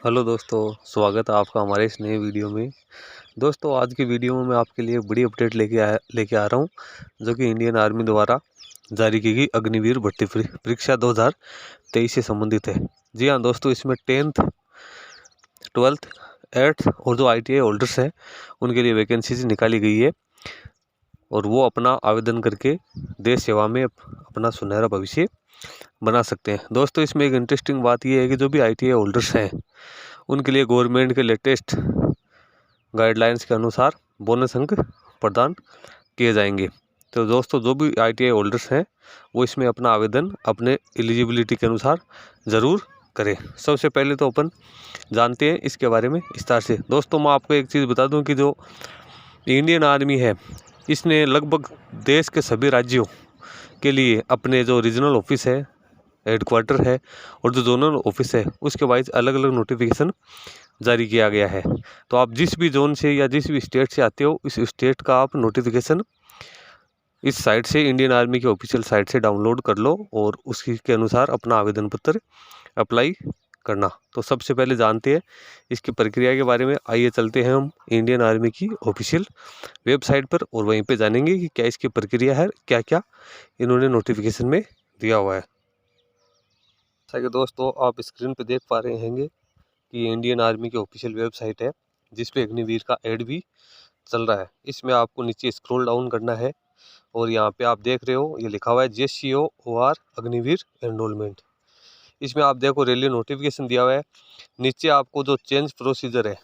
Hello दोस्तों, स्वागत है आपका हमारे इस नए वीडियो में। दोस्तों, आज की वीडियो में मैं आपके लिए बड़ी अपडेट लेके आ रहा हूं, जो कि इंडियन आर्मी द्वारा जारी की गई अग्निवीर भर्ती परीक्षा 2023 से संबंधित है। जी हाँ दोस्तों, इसमें 10th 12th 8th और जो ITI होल्डर्स हैं उनके लिए वैकेंसीज निकाली गई है और वो अपना आवेदन करके देश सेवा में अपना सुनहरा भविष्य बना सकते हैं। दोस्तों, इसमें एक इंटरेस्टिंग बात यह है कि जो भी ITI होल्डर्स हैं उनके लिए गवर्नमेंट के लेटेस्ट गाइडलाइंस के अनुसार बोनस अंक प्रदान किए जाएंगे। तो दोस्तों, जो भी ITI होल्डर्स हैं वो इसमें अपना आवेदन अपने एलिजिबिलिटी के अनुसार ज़रूर करें। सबसे पहले तो अपन जानते हैं इसके बारे में विस्तार से। दोस्तों, मैं आपको एक चीज़ बता दूं कि जो इंडियन आर्मी है इसने लगभग देश के सभी राज्यों के लिए अपने जो रीजनल ऑफिस है, हेडक्वार्टर है और जो जोनल ऑफिस है उसके वाइज अलग अलग नोटिफिकेशन जारी किया गया है। तो आप जिस भी जोन से या जिस भी स्टेट से आते हो इस स्टेट का आप नोटिफिकेशन इस साइट से, इंडियन आर्मी की ऑफिशियल साइट से डाउनलोड कर लो और उसी के अनुसार अपना आवेदन पत्र अप्लाई करना। तो सबसे पहले जानते हैं इसकी प्रक्रिया के बारे में। आइए चलते हैं हम इंडियन आर्मी की ऑफिशियल वेबसाइट पर और वहीं पे जानेंगे कि क्या इसकी प्रक्रिया है, क्या क्या इन्होंने नोटिफिकेशन में दिया हुआ है। जैसा कि दोस्तों आप स्क्रीन पे देख पा रहे होंगे कि ये इंडियन आर्मी की ऑफिशियल वेबसाइट है जिसपे अग्निवीर का ऐड भी चल रहा है। इसमें आपको नीचे स्क्रॉल डाउन करना है और यहाँ पे आप देख रहे हो ये लिखा हुआ है JCOR अग्निवीर एनरोलमेंट। इसमें आप देखो रैली नोटिफिकेशन दिया हुआ है। नीचे आपको जो चेंज प्रोसीजर है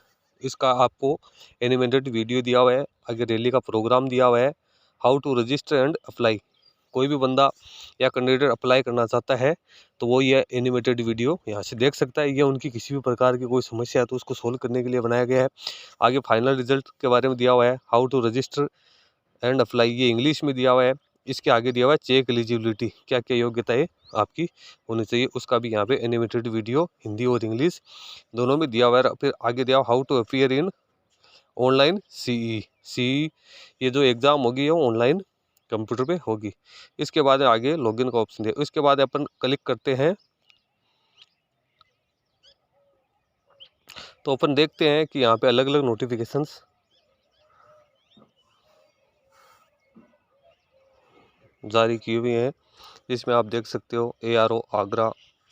इसका आपको एनिमेटेड वीडियो दिया हुआ है। आगे रैली का प्रोग्राम दिया हुआ है, how to register and apply. कोई भी बंदा या कैंडिडेट अप्लाई करना चाहता है तो वो ये एनिमेटेड वीडियो यहाँ से देख सकता है। ये उनकी किसी भी प्रकार की कोई समस्या है तो उसको सोल्व करने के लिए बनाया गया है। आगे फाइनल रिजल्ट के बारे में दिया हुआ है, how to register and apply, ये इंग्लिश में दिया हुआ है। इसके आगे दिया हुआ है चेक एलिजिबिलिटी, क्या क्या योग्यताएं आपकी होनी चाहिए, उसका भी यहाँ पे एनिमेटेड वीडियो हिंदी और इंग्लिश दोनों में दिया हुआ है। फिर आगे दिया हुआ how to appear in online CE, ये जो एग्ज़ाम होगी वो ऑनलाइन कंप्यूटर पे होगी। इसके बाद आगे लॉगिन का ऑप्शन दिया। इसके बाद अपन क्लिक करते हैं तो अपन देखते हैं कि यहाँ पे अलग अलग नोटिफिकेशंस जारी की हुई हैं, जिसमें आप देख सकते हो ARO Agra,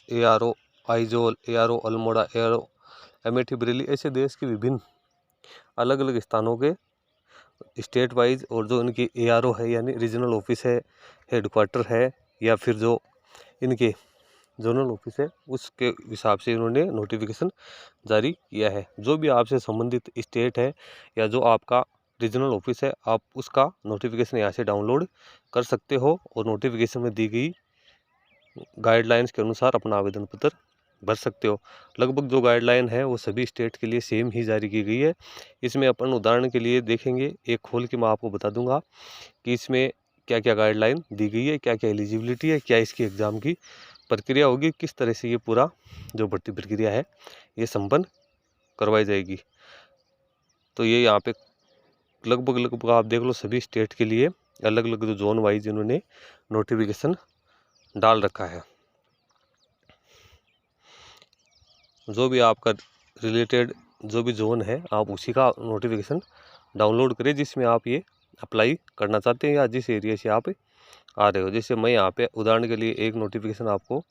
ARO Aizawl, ARO Almora, ARO Amethi Bareilly, ऐसे देश के विभिन्न अलग अलग स्थानों के स्टेट वाइज और जो इनकी ARO है यानी रीजनल ऑफिस है, हेडक्वार्टर है या फिर जो इनके जोनल ऑफिस है उसके हिसाब से इन्होंने नोटिफिकेशन जारी किया है। जो भी आपसे संबंधित स्टेट है या जो आपका रीजनल ऑफिस है आप उसका नोटिफिकेशन यहाँ से डाउनलोड कर सकते हो और नोटिफिकेशन में दी गई गाइडलाइंस के अनुसार अपना आवेदन पत्र भर सकते हो। लगभग जो गाइडलाइन है वो सभी स्टेट के लिए सेम ही जारी की गई है। इसमें अपन उदाहरण के लिए देखेंगे, एक खोल के मैं आपको बता दूंगा कि इसमें क्या क्या गाइडलाइन दी गई है, क्या क्या एलिजिबिलिटी है, क्या इसकी एग्ज़ाम की प्रक्रिया होगी, किस तरह से ये पूरा जो भर्ती प्रक्रिया है ये संपन्न करवाई जाएगी। तो ये यहाँ पे लगभग आप देख लो सभी स्टेट के लिए अलग अलग जो जोन वाइज इन्होंने नोटिफिकेशन डाल रखा है। जो भी आपका रिलेटेड जो भी जोन है आप उसी का नोटिफिकेशन डाउनलोड करें जिसमें आप ये अप्लाई करना चाहते हैं या जिस एरिया से आप आ रहे हो। जैसे मैं यहाँ पे उदाहरण के लिए एक नोटिफिकेशन आपको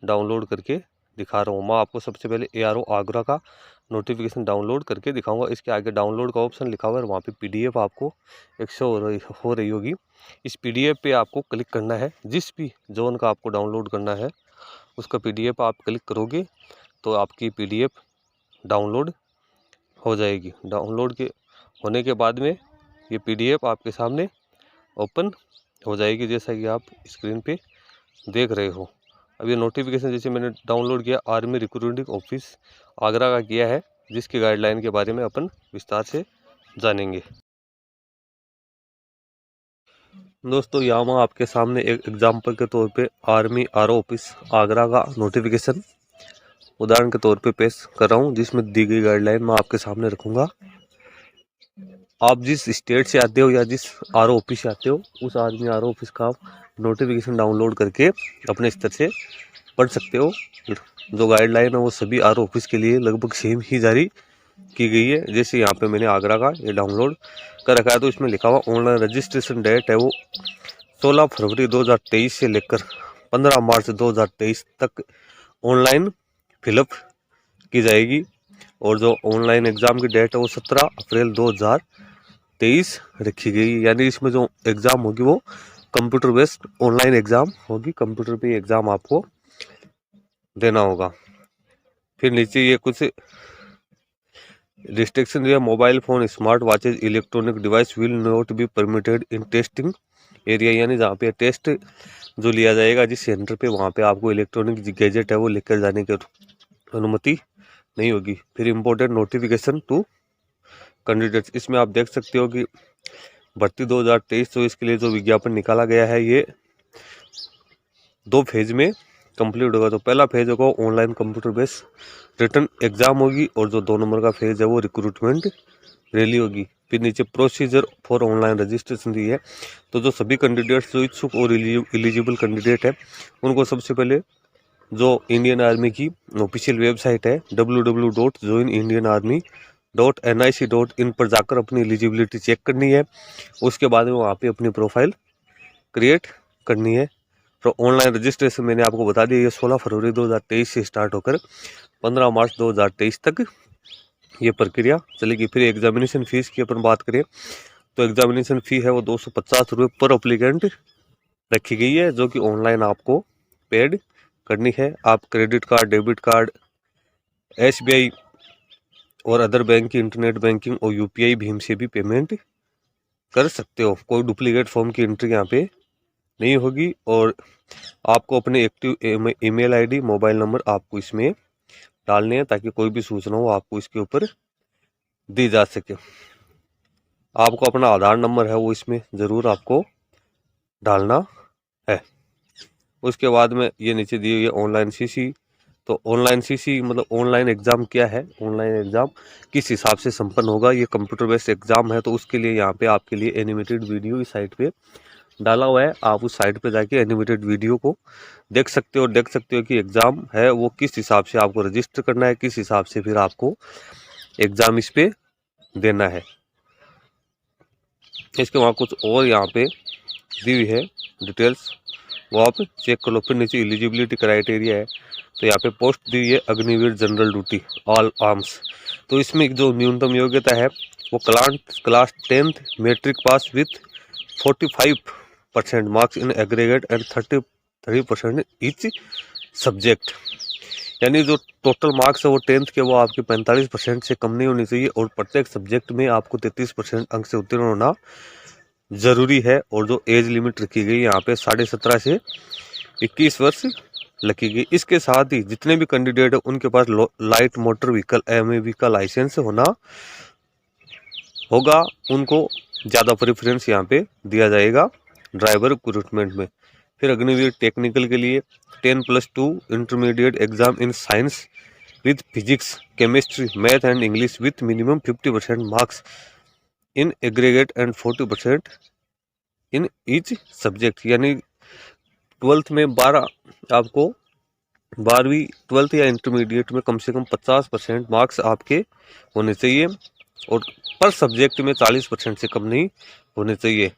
डाउनलोड करके दिखा रहा हूँ। मैं आपको सबसे पहले ARO आगरा का नोटिफिकेशन डाउनलोड करके दिखाऊंगा। इसके आगे डाउनलोड का ऑप्शन लिखा हुआ है, वहाँ पे PDF आपको एक शो हो रही होगी। इस PDF पे आपको क्लिक करना है। जिस भी जोन का आपको डाउनलोड करना है उसका PDF आप क्लिक करोगे तो आपकी PDF डाउनलोड हो जाएगी। डाउनलोड के होने के बाद में ये PDF आपके सामने ओपन हो जाएगी, जैसा कि आप स्क्रीन पे देख रहे हो। अब ये नोटिफिकेशन जैसे मैंने डाउनलोड किया आर्मी रिक्रूटिंग ऑफिस आगरा का किया है, जिसकी गाइडलाइन के बारे में अपन विस्तार से जानेंगे। दोस्तों, यहाँ मैं आपके सामने एक एग्जाम्पल के तौर पे आर्मी RO ऑफिस आगरा का नोटिफिकेशन उदाहरण के तौर पे पेश कर रहा हूँ, जिसमें दी गई गाइडलाइन मैं आपके सामने रखूँगा। आप जिस स्टेट से आते हो या जिस RO ऑफिस से आते हो उस आर्मी RO ऑफिस का आप नोटिफिकेशन डाउनलोड करके अपने स्तर से पढ़ सकते हो। जो गाइडलाइन है वो सभी आरओ ऑफिस के लिए लगभग सेम ही जारी की गई है। जैसे यहाँ पे मैंने आगरा का ये डाउनलोड कर रखा है, तो इसमें लिखा हुआ ऑनलाइन रजिस्ट्रेशन डेट है वो 16 फरवरी 2023 से लेकर 15 मार्च 2023 तक ऑनलाइन फिलअप की जाएगी। और जो ऑनलाइन एग्ज़ाम की डेट है वो 17 अप्रैल 2023 रखी गई। यानी इसमें जो एग्ज़ाम होगी वो कंप्यूटर बेस्ड ऑनलाइन एग्ज़ाम होगी। कंप्यूटर पे एग्ज़ाम आपको देना होगा। फिर नीचे ये कुछ रिस्ट्रिक्शन दिया, mobile phone, smart watches, electronic device will not be permitted in testing area. यानी जहाँ पे टेस्ट जो लिया जाएगा जिस सेंटर पे, वहाँ पे आपको इलेक्ट्रॉनिक गैजेट है वो लेकर जाने की अनुमति नहीं होगी। फिर इम्पोर्टेंट नोटिफिकेशन टू कैंडिडेट्स, इसमें आप देख सकते हो कि भर्ती 2023 तो इसके लिए जो विज्ञापन निकाला गया है ये 2 फेज में कंप्लीट होगा। तो पहला फेज होगा online computer based return exam होगी, और जो 2 नंबर का फेज है वो रिक्रूटमेंट रैली होगी। फिर नीचे प्रोसीजर फॉर ऑनलाइन रजिस्ट्रेशन दी है। तो जो सभी कैंडिडेट्स जो इच्छुक और एलिजिबल कैंडिडेट है उनको सबसे पहले जो इंडियन आर्मी की ऑफिशियल वेबसाइट है www.joinindianarmy.nic.in पर जाकर अपनी एलिजिबिलिटी चेक करनी है। उसके बाद में वहाँ पे अपनी प्रोफाइल क्रिएट करनी है। तो ऑनलाइन रजिस्ट्रेशन मैंने आपको बता दिया, ये 16 फरवरी 2023 से स्टार्ट होकर 15 मार्च 2023 तक ये प्रक्रिया चलेगी। फिर एग्जामिनेशन फीस की अपन बात करें तो एग्जामिनेशन फी है वो 250 रुपये पर अप्लीकेंट रखी गई है, जो कि ऑनलाइन आपको पेड करनी है। आप credit card, debit card, SBI और अदर बैंक की इंटरनेट बैंकिंग और UPI भीम से भी पेमेंट कर सकते हो। कोई डुप्लीकेट फॉर्म की एंट्री यहाँ पे नहीं होगी। और आपको अपने active email ID, mobile number आपको इसमें डालने हैं ताकि कोई भी सूचना हो आपको इसके ऊपर दी जा सके। आपको अपना आधार नंबर है वो इसमें ज़रूर आपको डालना है। उसके बाद में ये नीचे दी हुई है ऑनलाइन CC। तो ऑनलाइन CC मतलब ऑनलाइन एग्ज़ाम क्या है, ऑनलाइन एग्ज़ाम किस हिसाब से संपन्न होगा। ये कंप्यूटर बेस्ड एग्ज़ाम है, तो उसके लिए यहाँ पे आपके लिए एनिमेटेड वीडियो इस साइट पे डाला हुआ है। आप उस साइट पे जाके एनिमेटेड वीडियो को देख सकते हो। देख सकते हो कि एग्ज़ाम है वो किस हिसाब से आपको रजिस्टर करना है, किस हिसाब से फिर आपको एग्ज़ाम इस पे देना है। इसके वहाँ कुछ और यहाँ पे दी हुई है डिटेल्स, वो आप चेक कर लो। फिर नीचे एलिजिबिलिटी क्राइटेरिया है, तो यहाँ पे पोस्ट दी है Agniveer general duty all arms. तो इसमें जो न्यूनतम योग्यता है वो class 10th matric pass with 45% marks in aggregate and 33% each subject. यानी जो टोटल मार्क्स है वो 10th के वो आपके 45% से कम नहीं होनी चाहिए, और प्रत्येक सब्जेक्ट में आपको 33% अंक से उत्तीर्ण होना ज़रूरी है। और जो एज लिमिट रखी गई यहाँ पे 17.5 से 21 वर्ष रखी गई। इसके साथ ही जितने भी कैंडिडेट है उनके पास लाइट मोटर व्हीकल MAV का लाइसेंस होना होगा, उनको ज़्यादा प्रेफरेंस यहाँ पे दिया जाएगा ड्राइवर रिक्रूटमेंट में। फिर अग्निवीर टेक्निकल के लिए 10+2 intermediate exam in science with physics, chemistry, math and English with minimum 50% marks in aggregate and 40% in each subject. यानी 12th में 12 आपको 12वीं 12th या इंटरमीडिएट में कम से कम 50% मार्क्स आपके होने चाहिए, और पर सब्जेक्ट में 40% से कम नहीं होने चाहिए।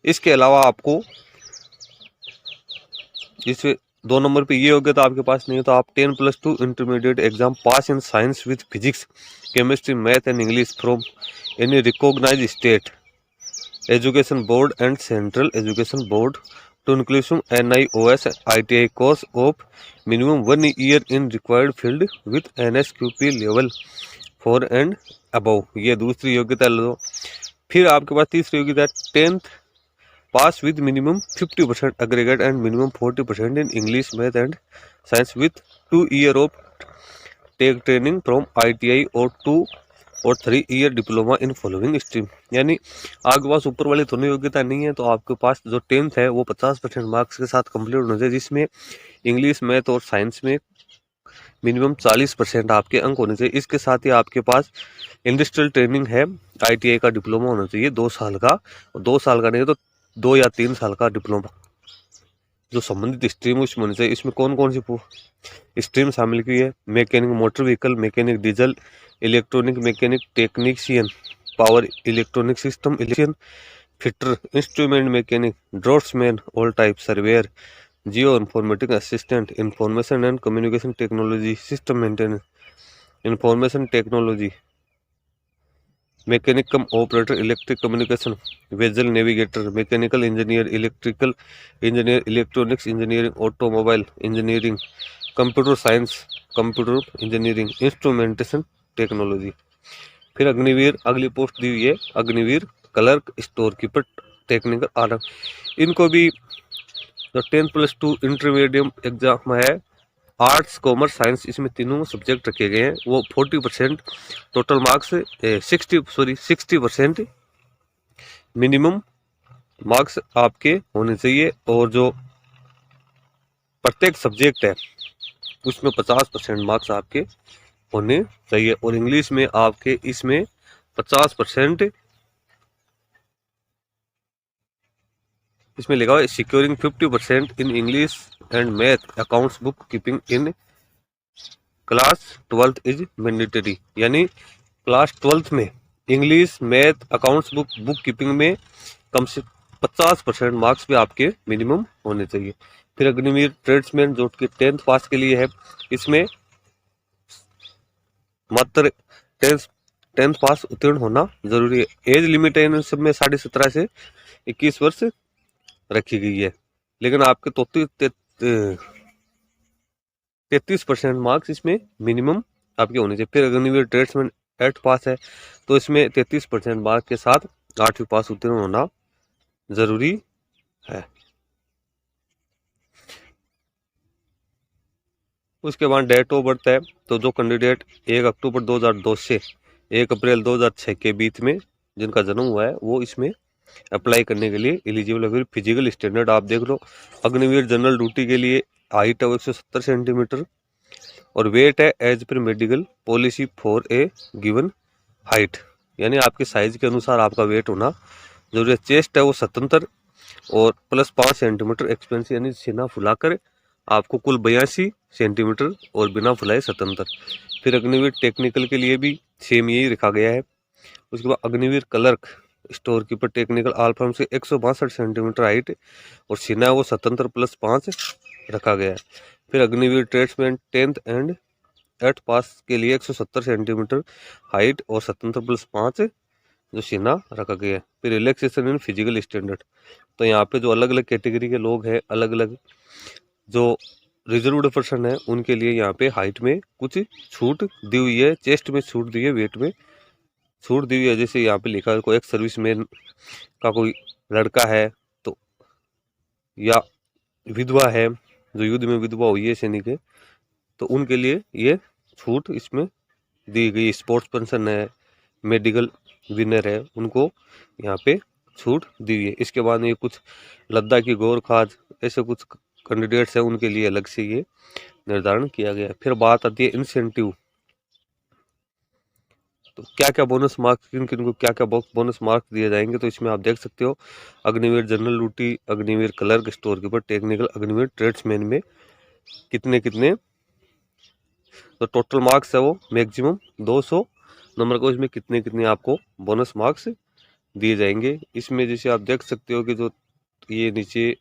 इसके अलावा आपको इस 2 नंबर पे ये योग्यता आपके पास नहीं है तो आप 10+2 intermediate exam pass in science with physics, chemistry, math and English from any recognised state education board and central education board to include NIOS ITI course of minimum 1 year in required field with NSQP level 4 and above। ये दूसरी योग्यता लो। फिर आपके पास तीसरी योग्यता 10th pass with minimum 50% aggregate and minimum 40% in English, math and science with 2 year of tech training from ITI और 2 और 3 year diploma in following stream. यानी आपके पास ऊपर वाली दोनों योग्यता नहीं है तो आपके पास जो 10th है वो 50% मार्क्स के साथ कंप्लीट होना चाहिए, जिसमें इंग्लिश, मैथ और साइंस में मिनिमम 40% आपके अंक होने चाहिए। इसके साथ ही आपके पास इंडस्ट्रियल ट्रेनिंग है, ITI का डिप्लोमा होना चाहिए 2 साल का, 2 साल का नहीं तो 2 या 3 साल का डिप्लोमा जो संबंधित स्ट्रीम उसमें होनी चाहिए। इसमें कौन कौन सी स्ट्रीम शामिल की है? Mechanic motor vehicle, mechanic diesel, electronic mechanic, technician power electronic system, electrician, fitter, instrument mechanic, draftsman, all type surveyor, geo informatic assistant, information and communication technology, system maintenance, information technology, mechanic cum operator, electric communication, vessel navigator, mechanical engineer, electrical engineer, electronics engineering, automobile engineering, computer science, computer engineering, instrumentation technology. फिर अग्निवीर अगली post दी हुई है, Agniveer clerk, store keeper, technical arm. इनको भी जो 10+2 intermediate exam है, arts commerce science, इसमें तीनों सब्जेक्ट रखे गए हैं। वो 40% टोटल मार्क्स 60% मिनिमम मार्क्स आपके होने चाहिए। और जो प्रत्येक सब्जेक्ट है उसमें 50% मार्क्स आपके होने चाहिए। और इंग्लिश में आपके इसमें 50% इसमें लिखा हुआ है securing 50% in English and math accounts book keeping in class 12th is mandatory. यानी क्लास 12th में English math accounts book keeping में कम से 50% मार्क्स भी आपके मिनिमम होने चाहिए। फिर अग्निवीर ट्रेड्समैन जो कि 10th पास के लिए है, इसमें मात्र 10th पास उत्तीर्ण होना जरूरी है। एज लिमिट है इन सब में 17.5 से 21 वर्ष रखी गई है। लेकिन आपके 33% मार्क्स इसमें मिनिमम आपके होने चाहिए। फिर अग्निवीर ट्रेड्समैन 8th पास है तो इसमें 33% मार्क के साथ 8वीं पास उत्तीर्ण होना जरूरी है। उसके बाद डेट ऑफ बर्थ है, तो जो कैंडिडेट 1 अक्टूबर 2002 से 1 अप्रैल 2006 के बीच में जिनका जन्म हुआ है वो इसमें अप्लाई करने के लिए एलिजिबल है। फिर फिजिकल स्टैंडर्ड आप देख लो, अग्निवीर जनरल ड्यूटी के लिए हाइट है 170 सेंटीमीटर और वेट है एज पर medical policy for a given height, यानी आपके साइज के अनुसार आपका वेट होना जरूरी है। चेस्ट है वो 77 और प्लस 5 सेंटीमीटर एक्सपेंसिव, यानी सीना फुलाकर आपको कुल 82 सेंटीमीटर और बिना फुलाए 77। फिर अग्निवीर टेक्निकल के लिए भी सेम यही रखा गया है। उसके बाद Agniveer clerk store keeper technical all firm से 162 सेंटीमीटर हाइट और सीना है वो 77 प्लस 5 रखा गया है। फिर Agniveer tradesman 10th and 8th पास के लिए 170 सेंटीमीटर हाइट और 77 प्लस 5 जो सीना रखा गया है। फिर रिलैक्सेशन इन फिजिकल स्टैंडर्ड, तो यहाँ पे जो अलग अलग कैटेगरी के लोग हैं, अलग अलग जो रिजर्व्ड पर्सन है उनके लिए यहाँ पे हाइट में कुछ छूट दी हुई है, चेस्ट में छूट दी है, वेट में छूट दी हुई है। जैसे यहाँ पे लिखा है कोई एक सर्विसमैन का कोई लड़का है तो, या विधवा है जो युद्ध में विधवा हुई है सैनिक है, तो उनके लिए ये छूट इसमें दी गई। स्पोर्ट्स पर्सन है, मेडिकल विनर है, उनको यहाँ पे छूट दी हुई है। इसके बाद ये कुछ लद्दाखी गोरखाज ऐसे कुछ कैंडिडेट्स हैं उनके लिए अलग से ये निर्धारण किया गया है। फिर बात आती है इंसेंटिव, तो क्या क्या बोनस मार्क्स किन किन को क्या क्या बोनस मार्क्स दिए जाएंगे, तो इसमें आप देख सकते हो Agniveer general duty, Agniveer clerk, store keeper, technical, Agniveer tradesman में कितने कितने, तो टोटल मार्क्स है वो मैक्सिमम 200 नंबर को, इसमें कितने कितने आपको बोनस मार्क्स दिए जाएंगे। इसमें जैसे आप देख सकते हो कि जो ये नीचे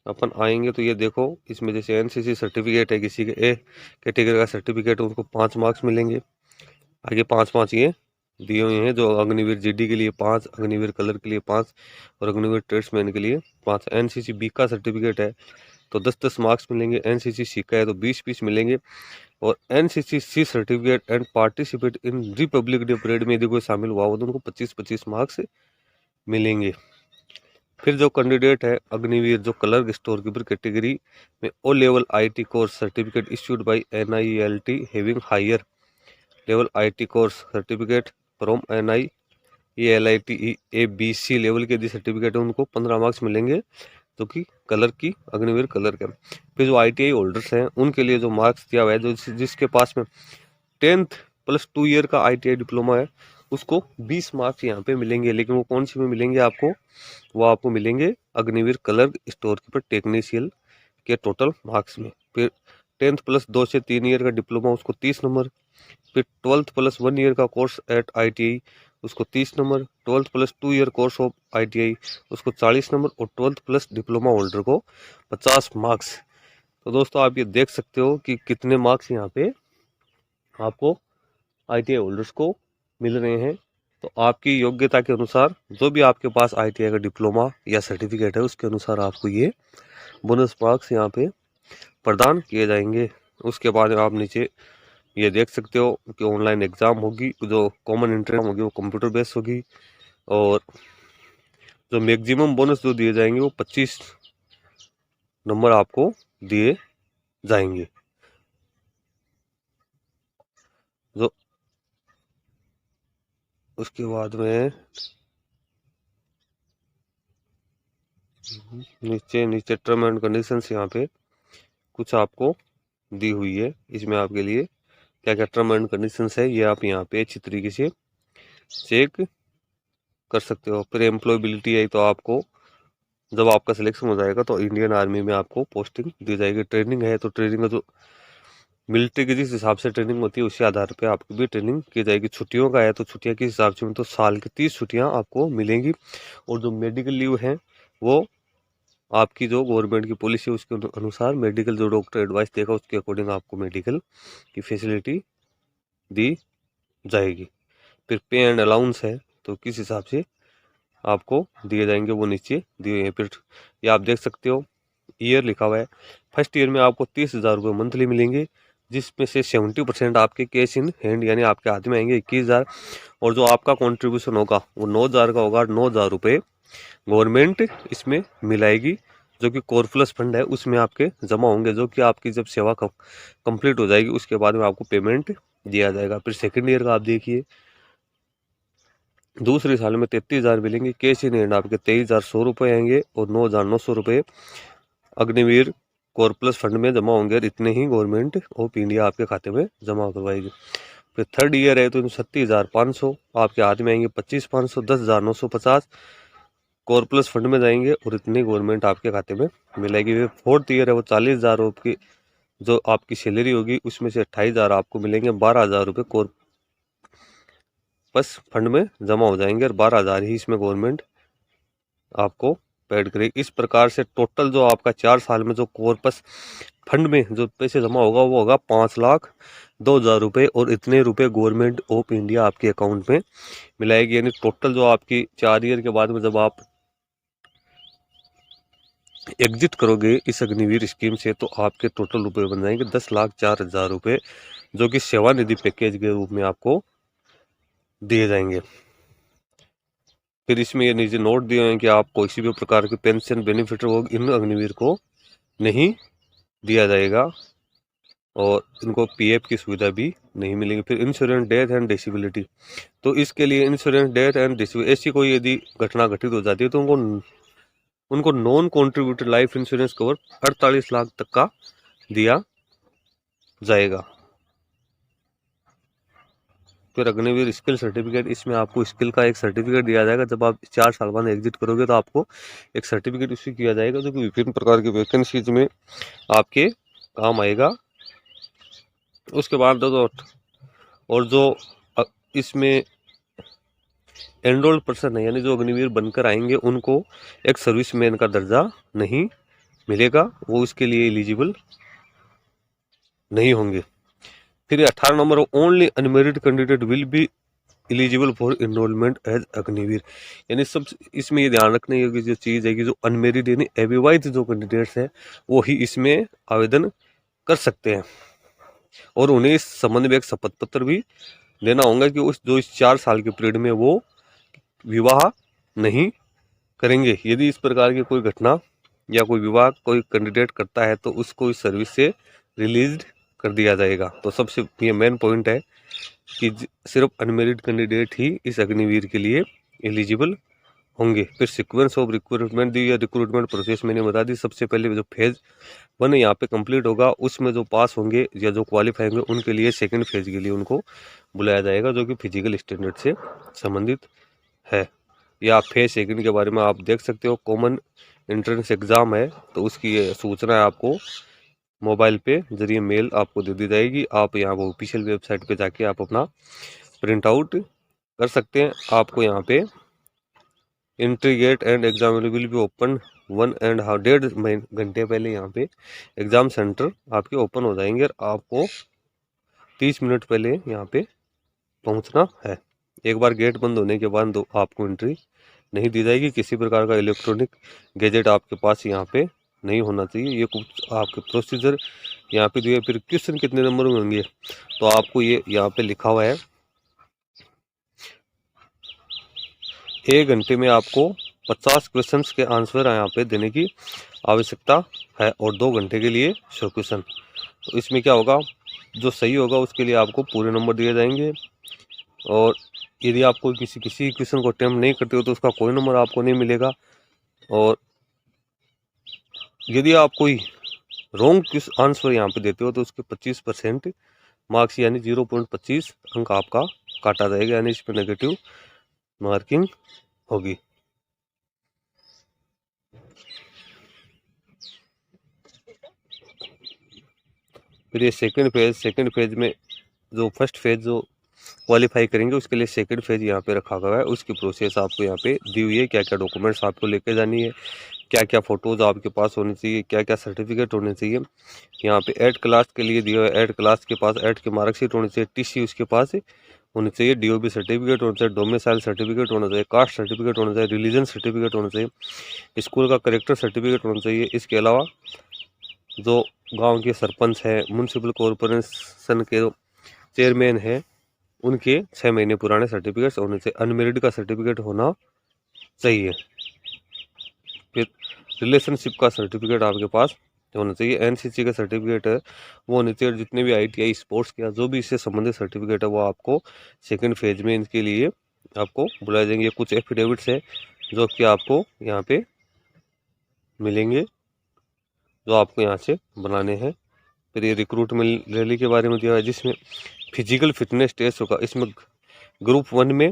अपन आएंगे तो ये देखो, इसमें जैसे एनसीसी सर्टिफिकेट है, किसी के ए कैटेगरी का सर्टिफिकेट है उनको 5 मार्क्स मिलेंगे। आगे 5-5 ये दिए हुए हैं, जो अग्निवीर जीडी के लिए 5, अग्निवीर कलर के लिए 5 और अग्निवीर ट्रेड्समैन के लिए 5। एनसीसी बी का सर्टिफिकेट है तो 10-10 मार्क्स मिलेंगे, एनसीसी सी का है तो 20-20 मिलेंगे, और NCC C certificate and participate in Republic Day parade में यदि कोई शामिल हुआ हो तो उनको 25-25 मार्क्स मिलेंगे। फिर जो कैंडिडेट है अग्निवीर जो क्लर्क स्टोर कीपर कैटेगरी में O level IT course certificate issued by NIELIT having higher level IT course certificate from NIELIT ABC level के यदि सर्टिफिकेट है उनको 15 मार्क्स मिलेंगे, जो कि कलर की अग्निवीर कलर के। फिर जो आईटीआई होल्डर्स हैं उनके लिए जो मार्क्स दिया हुआ है, जो जिसके पास में 10th+2 ईयर का आईटीआई डिप्लोमा है उसको 20 मार्क्स यहाँ पे मिलेंगे। लेकिन वो कौन सी में मिलेंगे आपको? वो आपको मिलेंगे Agniveer clerk store keeper technician के टोटल मार्क्स में। फिर 10th प्लस 2 से 3 ईयर का डिप्लोमा उसको 30 नंबर। फिर 12th प्लस 1 ईयर का कोर्स एट ITI उसको 30 number. 12th plus 2 year course of ITI उसको 40 नंबर। और 12th प्लस डिप्लोमा होल्डर को 50 मार्क्स। तो दोस्तों आप ये देख सकते हो कि कितने मार्क्स यहाँ पे आपको ITI होल्डर्स को मिल रहे हैं। तो आपकी योग्यता के अनुसार जो भी आपके पास ITI का डिप्लोमा या सर्टिफिकेट है उसके अनुसार आपको ये बोनस मार्क्स यहाँ पे प्रदान किए जाएंगे। उसके बाद आप नीचे ये देख सकते हो कि ऑनलाइन एग्जाम होगी, जो कॉमन एंट्री होगी वो कंप्यूटर बेस्ड होगी। और जो मैक्सिमम बोनस जो दिए जाएंगे वो 25 नंबर आपको दिए जाएंगे। जो उसके बाद में नीचे टर्म एंड कंडीशंस यहाँ पे कुछ आपको दी हुई है। इसमें आपके लिए क्या क्या टर्म एंड कंडीशंस है ये आप यहाँ पे अच्छी तरीके से चेक कर सकते हो। फिर एम्प्लॉयबिलिटी है, तो आपको जब आपका सिलेक्शन हो जाएगा तो इंडियन आर्मी में आपको पोस्टिंग दी जाएगी। ट्रेनिंग है तो ट्रेनिंग का जो मिलिट्री की जिस हिसाब से ट्रेनिंग होती है उसी आधार पे आपकी भी ट्रेनिंग की जाएगी। छुट्टियों का है तो छुट्टियां किस हिसाब से, तो साल की 30 छुट्टियां आपको मिलेंगी। और जो मेडिकल लीव है वो आपकी जो गवर्नमेंट की पॉलिसी है उसके अनुसार मेडिकल जो डॉक्टर एडवाइस देगा उसके अकॉर्डिंग आपको मेडिकल की फैसिलिटी दी जाएगी। फिर पे एंड अलाउंस है तो किस हिसाब से आपको दिए जाएंगे वो नीचे दिए हैं। फिर ये आप देख सकते हो ईयर लिखा हुआ है। फर्स्ट ईयर में आपको 30,000 रुपये मंथली मिलेंगे, जिसमें से 70% आपके कैश इन हैंड यानी आपके हाथ में आएंगे 21,000। और जो आपका कंट्रीब्यूशन होगा वो 9,000 का होगा। 9,000 रुपये गवर्नमेंट इसमें मिलाएगी, जो कि कोर प्लस फंड है उसमें आपके जमा होंगे, जो कि आपकी जब सेवा कंप्लीट हो जाएगी उसके बाद में आपको पेमेंट दिया जाएगा। फिर सेकेंड ईयर का आप देखिए, दूसरे साल में 33,000 मिलेंगे कैश इन हैंड आपके 23,100 रुपये आएंगे। और 9,900 रुपये अग्निवीर कोर प्लस फंड में जमा होंगे। और इतने ही गवर्नमेंट ऑफ इंडिया आपके खाते में जमा करवाएगी। फिर थर्ड ईयर है तो 37,500 आपके हाथ में आएंगे। 25,500 10,950 कोर प्लस फंड में जाएंगे और इतनी गवर्नमेंट आपके खाते में मिलेगी। फिर फोर्थ ईयर है वो 40,000 रुपये की जो आपकी सैलरी होगी उसमें से 28,000 आपको मिलेंगे। 12,000 रुपये कोर प्लस फंड में जमा हो जाएंगे और 12,000 ही इसमें गवर्नमेंट आपको पेड करेगी। इस प्रकार से टोटल जो आपका 4 साल में जो कॉर्पस फंड में जो पैसे जमा होगा वो होगा 5,02,000 रुपये। और इतने रुपए गवर्नमेंट ऑफ इंडिया आपके अकाउंट में मिलाएगी। यानी टोटल जो आपकी 4 ईयर के बाद में जब आप एग्जिट करोगे इस अग्निवीर स्कीम से तो आपके टोटल रुपए बन जाएंगे 10,04,000 रुपये, जो कि सेवानिधि पैकेज के रूप में आपको दिए जाएंगे। फिर इसमें ये नीचे नोट दिए हैं कि आप कोई भी प्रकार के पेंशन बेनिफिट वो इन अग्निवीर को नहीं दिया जाएगा और इनको PF की सुविधा भी नहीं मिलेगी। फिर इंश्योरेंस डेथ एंड डिसेबिलिटी, तो इसके लिए इंश्योरेंस डेथ एंड डिसेबिलिटी ऐसी कोई यदि घटना घटित हो जाती है तो उनको non contributed life insurance cover 48 lakh तक का दिया जाएगा। फिर अग्निवीर स्किल सर्टिफिकेट, इसमें आपको स्किल का एक सर्टिफिकेट दिया जाएगा। जब आप 4 साल बाद एग्जिट करोगे तो आपको एक सर्टिफिकेट इश्यू किया जाएगा जो कि विभिन्न प्रकार की वैकेंसीज में आपके काम आएगा। उसके बाद और जो इसमें एनरोल्ड पर्सन है यानी जो अग्निवीर बनकर आएंगे उनको एक सर्विसमैन का दर्जा नहीं मिलेगा, वो इसके लिए एलिजिबल नहीं होंगे। फिर 18 number, only unmarried candidate will be eligible for enrolment as Agniveer. यानी सब इसमें ये ध्यान रखने की जो चीज़ है कि जो अनमेरिड यानी अविवाहित जो कैंडिडेट्स हैं वो ही इसमें आवेदन कर सकते हैं। और उन्हें इस संबंध में एक शपथ पत्र भी देना होगा कि इस 4 साल के पीरियड में वो विवाह नहीं करेंगे। यदि इस प्रकार की कोई घटना या कोई विवाह कोई कैंडिडेट करता है तो उसको इस सर्विस से रिलीज कर दिया जाएगा। तो सबसे ये मेन पॉइंट है कि सिर्फ अनमेरिड कैंडिडेट ही इस अग्निवीर के लिए एलिजिबल होंगे। फिर सीक्वेंस ऑफ रिक्रूटमेंट दी या रिक्रूटमेंट प्रोसेस मैंने बता दी। सबसे पहले जो फेज 1 यहाँ पे कंप्लीट होगा, उसमें जो पास होंगे या जो क्वालिफाई होंगे उनके लिए सेकंड फेज के लिए उनको बुलाया जाएगा, जो कि फिजिकल स्टैंडर्ड से संबंधित है। या फेज सेकंड के बारे में आप देख सकते हो, कॉमन एंट्रेंस एग्जाम है, तो उसकी सूचना आपको मोबाइल पे जरिए मेल आपको दे दी जाएगी। आप यहाँ वो ऑफिशियल वेबसाइट पे जाके आप अपना प्रिंट आउट कर सकते हैं। आपको यहाँ पे entry gate and exam will be open 1.5 घंटे पहले यहाँ पे एग्जाम सेंटर आपके ओपन हो जाएंगे और आपको 30 मिनट पहले यहाँ पे पहुँचना है। एक बार गेट बंद होने के बाद आपको एंट्री नहीं दी जाएगी। किसी प्रकार का इलेक्ट्रॉनिक गैजेट आपके पास यहाँ पे नहीं होना चाहिए। ये कुछ आपके प्रोसीजर यहाँ पे दिए। फिर क्वेश्चन कितने नंबर में होंगे, तो आपको ये यहाँ पे लिखा हुआ है 1 घंटे में आपको 50 क्वेश्चंस के आंसर यहाँ पे देने की आवश्यकता है और 2 घंटे के लिए 100 क्वेश्चन। तो इसमें क्या होगा, जो सही होगा उसके लिए आपको पूरे नंबर दिए जाएंगे, और यदि आप कोई किसी क्वेश्चन को अटेम्प्ट नहीं करते हो तो उसका कोई नंबर आपको नहीं मिलेगा। और यदि आप कोई रॉन्ग आंसर यहाँ पे देते हो तो उसके 25% मार्क्स यानी 0.25 अंक आपका काटा जाएगा, यानी इस पर नेगेटिव मार्किंग होगी। फिर ये सेकंड फेज में जो फर्स्ट फेज जो क्वालिफाई करेंगे उसके लिए सेकंड फेज यहाँ पे रखा गया है। उसकी प्रोसेस आपको यहाँ पे दी हुई है, क्या क्या डॉक्यूमेंट्स आपको लेके जानी है, क्या क्या फोटोज आपके पास होनी चाहिए, क्या क्या सर्टिफिकेट होने चाहिए। यहाँ पे 8 क्लास के लिए दिया है, 8 क्लास के पास 8 की मार्कशीट होनी चाहिए, टीसी उसके पास होनी चाहिए, डीओबी सर्टिफिकेट होना चाहिए, डोमिसाइल सर्टिफिकेट होना चाहिए, कास्ट सर्टिफिकेट होना चाहिए, रिलीजन सर्टिफिकेट होना चाहिए, स्कूल का करेक्टर सर्टिफिकेट होना चाहिए। इसके अलावा जो गाँव के सरपंच है, म्यूनसिपल कॉरपोरेशन के चेयरमैन है, उनके 6 महीने पुराने सर्टिफिकेट्स होने चाहिए। अनमेरिड का सर्टिफिकेट होना चाहिए। फिर रिलेशनशिप का सर्टिफिकेट आपके पास होना चाहिए। एनसीसी का सर्टिफिकेट है वो होना चाहिए। जितने भी आईटीआई स्पोर्ट्स के जो भी इससे संबंधित सर्टिफिकेट है वो आपको सेकंड फेज में इनके लिए आपको बुलाए जाएंगे। कुछ एफिडेविट्स है जो कि आपको यहाँ पे मिलेंगे, जो आपको यहाँ से बनाने हैं। फिर ये रिक्रूटमेंट रैली के बारे में दिया है, जिसमें फिजिकल फिटनेस टेस्ट होगा। इसमें ग्रुप 1 में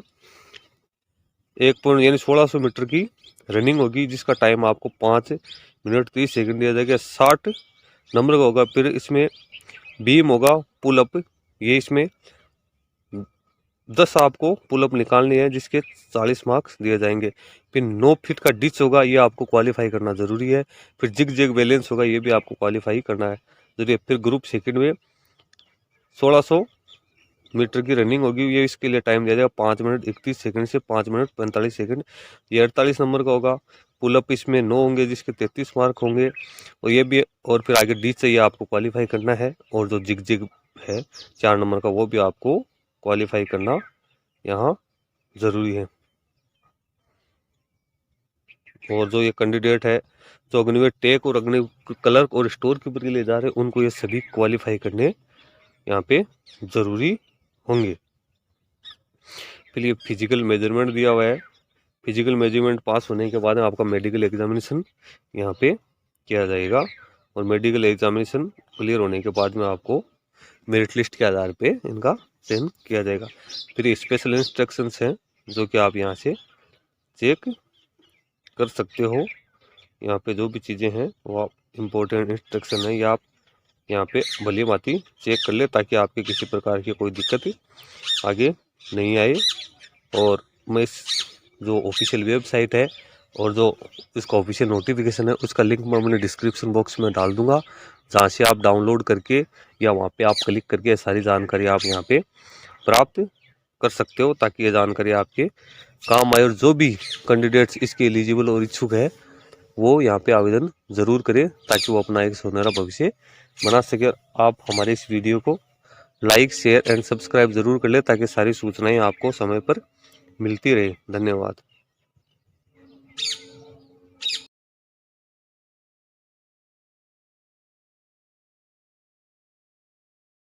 1600 मीटर की रनिंग होगी, जिसका टाइम आपको 5 मिनट 30 सेकंड दिया जाएगा। 60 नंबर का होगा। फिर इसमें बीम होगा, पुल अप, ये इसमें 10 आपको पुल अप निकालनी है, जिसके 40 मार्क्स दिए जाएंगे। फिर 9 फीट का डिच होगा, ये आपको क्वालिफाई करना ज़रूरी है। फिर जिग जिग बैलेंस होगा, ये भी आपको क्वालिफाई करना है जरूरी है। फिर ग्रुप सेकंड में 1600 मीटर की रनिंग होगी, ये इसके लिए टाइम दिया जाएगा 5 मिनट 31 सेकंड से 5 मिनट 45 सेकंड। ये 48 नंबर का होगा। पुलअप इसमें 9 होंगे, जिसके 33 मार्क होंगे, और ये भी। और फिर आगे डी चाहिए आपको क्वालिफाई करना है, और जो जिग जिग है 4 नंबर का, वो भी आपको क्वालिफाई करना यहाँ ज़रूरी है। और जो ये कैंडिडेट है जो अग्निवीर टेक और अग्नि क्लर्क और स्टोर कीपर के लिए जा रहे हैं, उनको ये सभी क्वालिफाई करने यहाँ पे ज़रूरी होंगे। फिर ये फिजिकल मेजरमेंट दिया हुआ है। फिजिकल मेजरमेंट पास होने के बाद आपका मेडिकल एग्जामिनेशन यहाँ पे किया जाएगा, और मेडिकल एग्जामिनेशन क्लियर होने के बाद में आपको मेरिट लिस्ट के आधार पे इनका चयन किया जाएगा। फिर ये स्पेशल इंस्ट्रक्शंस हैं जो कि आप यहाँ से चेक कर सकते हो। यहाँ पे जो भी चीज़ें हैं वो आप इम्पोर्टेंट इंस्ट्रक्शन है, या आप यहाँ पे भली भांति चेक कर ले, ताकि आपके किसी प्रकार की कोई दिक्कत आगे नहीं आए। और मैं इस जो ऑफिशियल वेबसाइट है और जो इसका ऑफिशियल नोटिफिकेशन है, उसका लिंक मैं अपने डिस्क्रिप्शन बॉक्स में डाल दूंगा, जहाँ से आप डाउनलोड करके या वहाँ पे आप क्लिक करके सारी जानकारी आप यहाँ पे प्राप्त कर सकते हो, ताकि ये जानकारी आपके काम आए। और जो भी कैंडिडेट्स इसके एलिजिबल और इच्छुक है वो यहाँ पे आवेदन ज़रूर करें, ताकि वो अपना एक सुनहरा भविष्य बना सके। आप हमारे इस वीडियो को लाइक शेयर एंड सब्सक्राइब ज़रूर कर ले, ताकि सारी सूचनाएं आपको समय पर मिलती रहे। धन्यवाद।